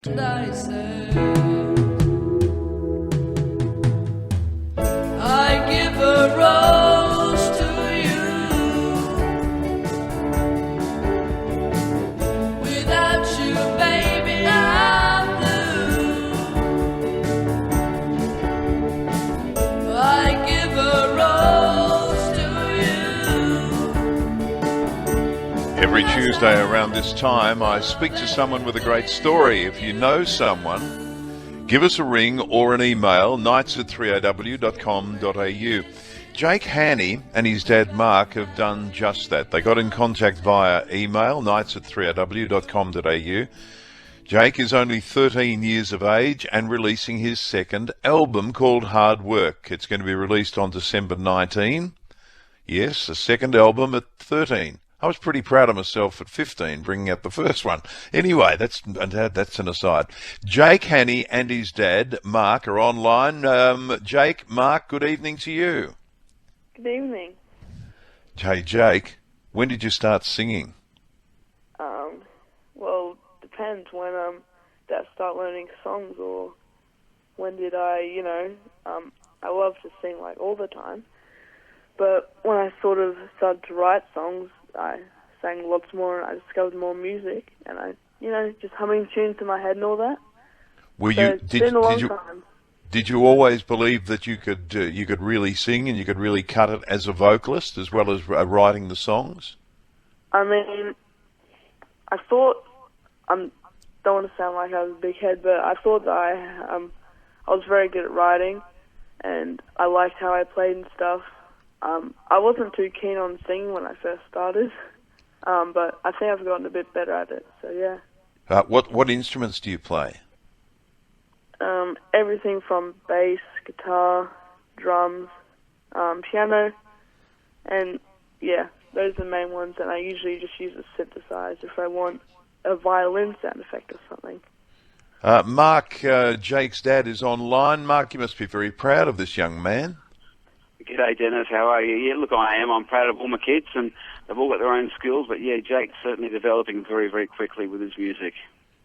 And I said, I give a rose to you. Without you, baby, I'm blue. I give a rose to you. Every Tuesday around this time, I speak to someone with a great story. If you know someone, give us a ring or an email, nights@3aw.com.au. Jake Haney and his dad Mark have done just that. They got in contact via email, nights@3aw.com.au. Jake is only 13 years of age and releasing his second album called Hard Work. It's going to be released on December 19. Yes, a second album at 13. I was pretty proud of myself at 15 bringing out the first one. Anyway, that's an aside. Jake Haney and his dad, Mark, are online. Jake, Mark, good evening to you. Good evening. Hey, Jake, when did you start singing? Well, depends when did I start learning songs, or when did I, I love to sing like all the time. But when I sort of started to write songs, I sang lots more, and I discovered more music, and I, just humming tunes in my head and all that. Were So you it's been a long time. did you always believe that you could really sing and you could really cut it as a vocalist as well as writing the songs? I mean, I thought, don't want to sound like I was a big head, but I thought that I was very good at writing, and I liked how I played and stuff. I wasn't too keen on singing when I first started, but I think I've gotten a bit better at it, so yeah. What instruments do you play? Everything from bass, guitar, drums, piano, and yeah, those are the main ones, and I usually just use a synthesizer if I want a violin sound effect or something. Mark, Jake's dad is online. Mark, you must be very proud of this young man. G'day, Dennis. How are you? Yeah, look, I am. I'm proud of all my kids, and they've all got their own skills. But yeah, Jake's certainly developing very, very quickly with his music.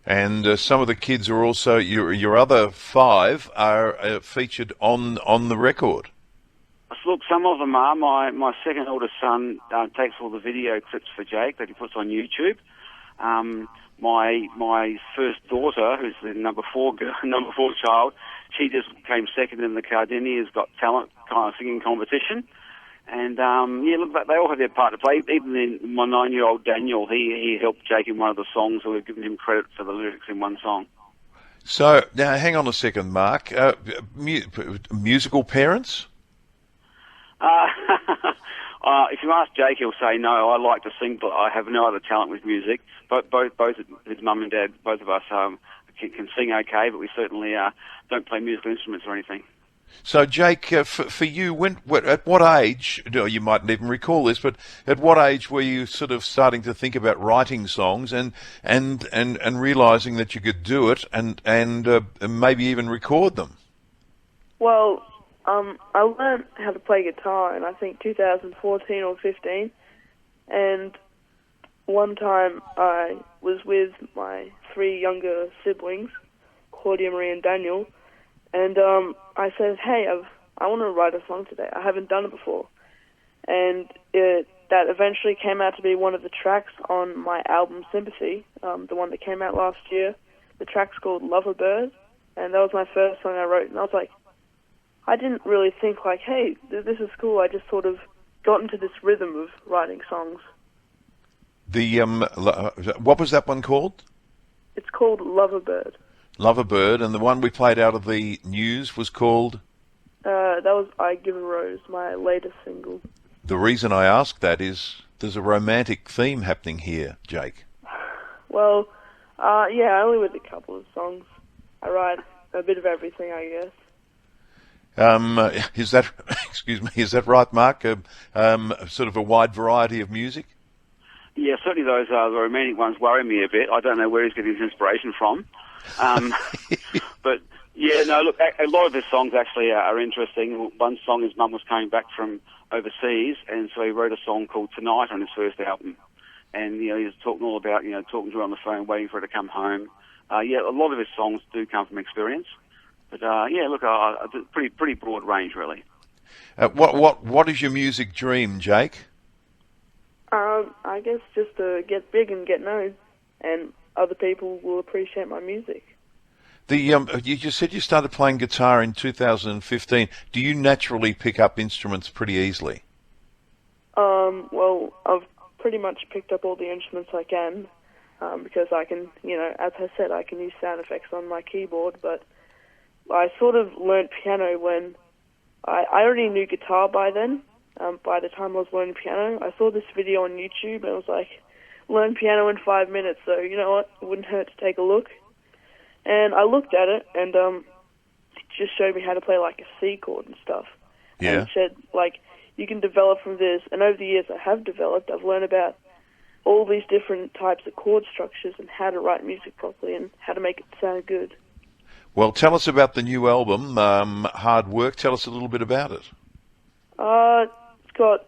And some of the kids are also your other five are featured on the record. Look, some of them are. My second oldest son takes all the video clips for Jake that he puts on YouTube. My first daughter, who's the number four child, she just came second in the Cardinia's Got Talent kind of singing competition. And yeah, look, they all have their part to play. Even my 9-year-old Daniel, he helped Jake in one of the songs, so we've given him credit for the lyrics in one song. So now, hang on a second, Mark. Musical parents? If you ask Jake, he'll say no. I like to sing, but I have no other talent with music. Both his mum and dad, both of us can sing okay, but we certainly don't play musical instruments or anything. So, Jake, for you, at what age? You mightn't even recall this, but at what age were you sort of starting to think about writing songs and realizing that you could do it and maybe even record them? Well, I learned how to play guitar in, I think, 2014 or 15, and one time I was with my 3 younger siblings, Claudia, Marie, and Daniel, and I said, hey, I want to write a song today. I haven't done it before. And that eventually came out to be one of the tracks on my album Sympathy, the one that came out last year. The track's called Love a Bird, and that was my first song I wrote, and I was like, I didn't really think like, hey, this is cool. I just sort of got into this rhythm of writing songs. What was that one called? It's called Love a Bird. Love a Bird, and the one we played out of the news was called? That was I Give a Rose, my latest single. The reason I ask that is there's a romantic theme happening here, Jake. Well, yeah, only with a couple of songs. I write a bit of everything, I guess. Is that, excuse me, is that right, Mark? Sort of a wide variety of music? Yeah, certainly those the romantic ones worry me a bit. I don't know where he's getting his inspiration from. But yeah, no, look, a lot of his songs actually are interesting. One song, his mum was coming back from overseas, and so he wrote a song called Tonight on his first album. And, he was talking all about, talking to her on the phone, waiting for her to come home. yeah, a lot of his songs do come from experience. But yeah, look, pretty broad range, really. What is your music dream, Jake? I guess just to get big and get known, and other people will appreciate my music. You just said you started playing guitar in 2015. Do you naturally pick up instruments pretty easily? Well, I've pretty much picked up all the instruments I can, because I can, as I said, I can use sound effects on my keyboard, but I sort of learned piano when I already knew guitar by then. By the time I was learning piano, I saw this video on YouTube and it was like, learn piano in 5 minutes, so you know what, it wouldn't hurt to take a look. And I looked at it and it just showed me how to play like a C chord and stuff. Yeah. And it said, like, you can develop from this, and over the years I have developed, I've learned about all these different types of chord structures and how to write music properly and how to make it sound good. Well, tell us about the new album, Hard Work. Tell us a little bit about it. It's got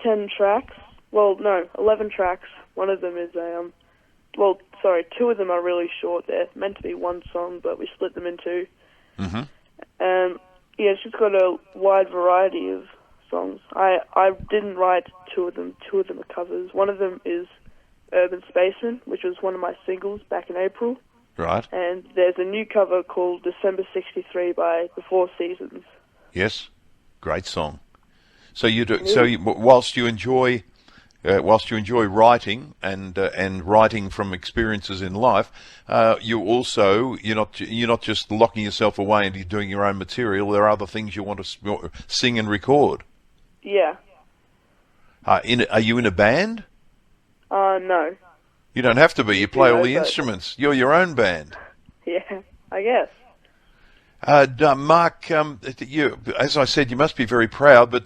10 tracks. Well, no, 11 tracks. One of them is two of them are really short. They're meant to be one song, but we split them in two. Mm-hmm. Yeah, it's just got a wide variety of songs. I didn't write two of them. Two of them are covers. One of them is Urban Spaceman, which was one of my singles back in April. Right. And there's a new cover called December 63 by The Four Seasons. Yes. Great song. So whilst you enjoy writing and writing from experiences in life, you're not just locking yourself away and you're doing your own material. There are other things you want to sing and record. Yeah. Are you in a band? No. You don't have to be. You play all the instruments. You're your own band. Yeah, I guess. Mark, as I said, you must be very proud, but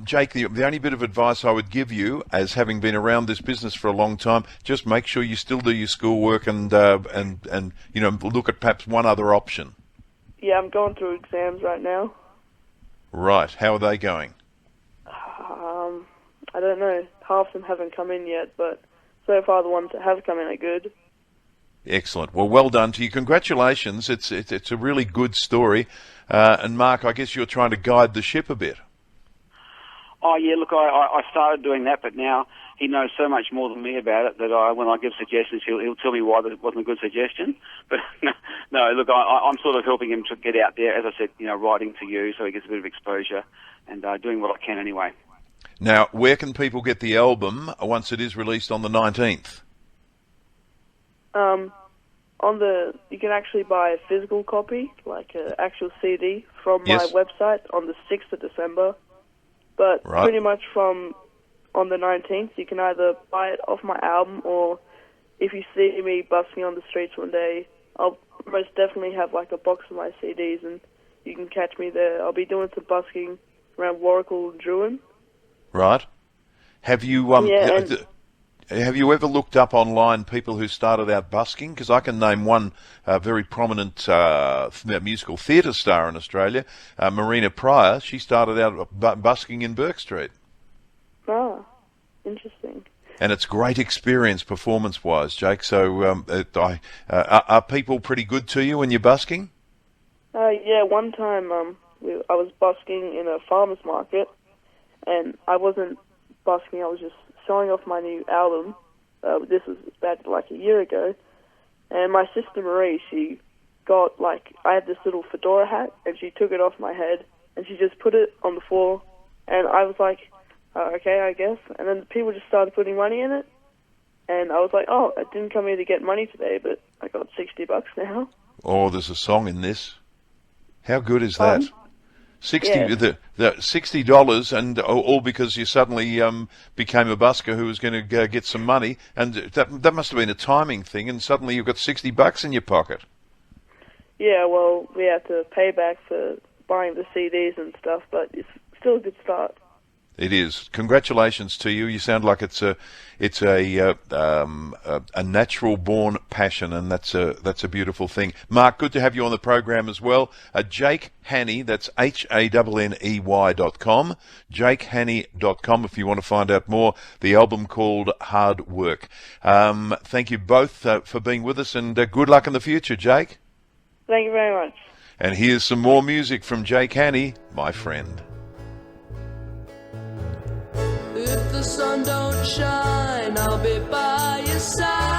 Jake, the only bit of advice I would give you, as having been around this business for a long time, just make sure you still do your schoolwork and look at perhaps one other option. Yeah, I'm going through exams right now. Right. How are they going? I don't know. Half of them haven't come in yet, but so far the ones that have come in are good. Excellent. Well done to you. Congratulations. It's a really good story. And Mark, I guess you're trying to guide the ship a bit. Oh, yeah, look, I started doing that, but now he knows so much more than me about it that when I give suggestions, he'll tell me why that wasn't a good suggestion. But no, look, I'm sort of helping him to get out there, as I said, writing to you so he gets a bit of exposure and doing what I can anyway. Now, where can people get the album once it is released on the 19th? You can actually buy a physical copy, like an actual CD, from Yes. my website on the 6th of December. But Right. pretty much on the 19th, you can either buy it off my album, or if you see me busking on the streets one day, I'll most definitely have like a box of my CDs, and you can catch me there. I'll be doing some busking around Warrigal and Druin. Right. Have you have you ever looked up online people who started out busking? Because I can name one very prominent musical theatre star in Australia, Marina Pryor. She started out busking in Burke Street. Ah, interesting. And it's great experience performance-wise, Jake. So are people pretty good to you when you're busking? Yeah, one time I was busking in a farmer's market, and I wasn't busking, I was just showing off my new album. This was about like a year ago. And my sister Marie, she got I had this little fedora hat, and she took it off my head, and she just put it on the floor. And I was like, okay, I guess. And then people just started putting money in it. And I was like, oh, I didn't come here to get money today, but I got $60 now. Oh, there's a song in this. How good is that? Yeah. The $60, and all because you suddenly became a busker who was going to get some money, and that must have been a timing thing, and suddenly you've got $60 in your pocket. Yeah, well, we had to pay back for buying the CDs and stuff, but it's still a good start. It is. Congratulations to you. You sound like it's a natural born passion, and that's a beautiful thing. Mark, good to have you on the program as well. Jake Hanney, that's HANNEY.com, JakeHanney.com if you want to find out more. The album called Hard Work. Thank you both for being with us, and good luck in the future, Jake. Thank you very much. And here's some more music from Jake Hanney, my friend. If the sun don't shine, I'll be by your side.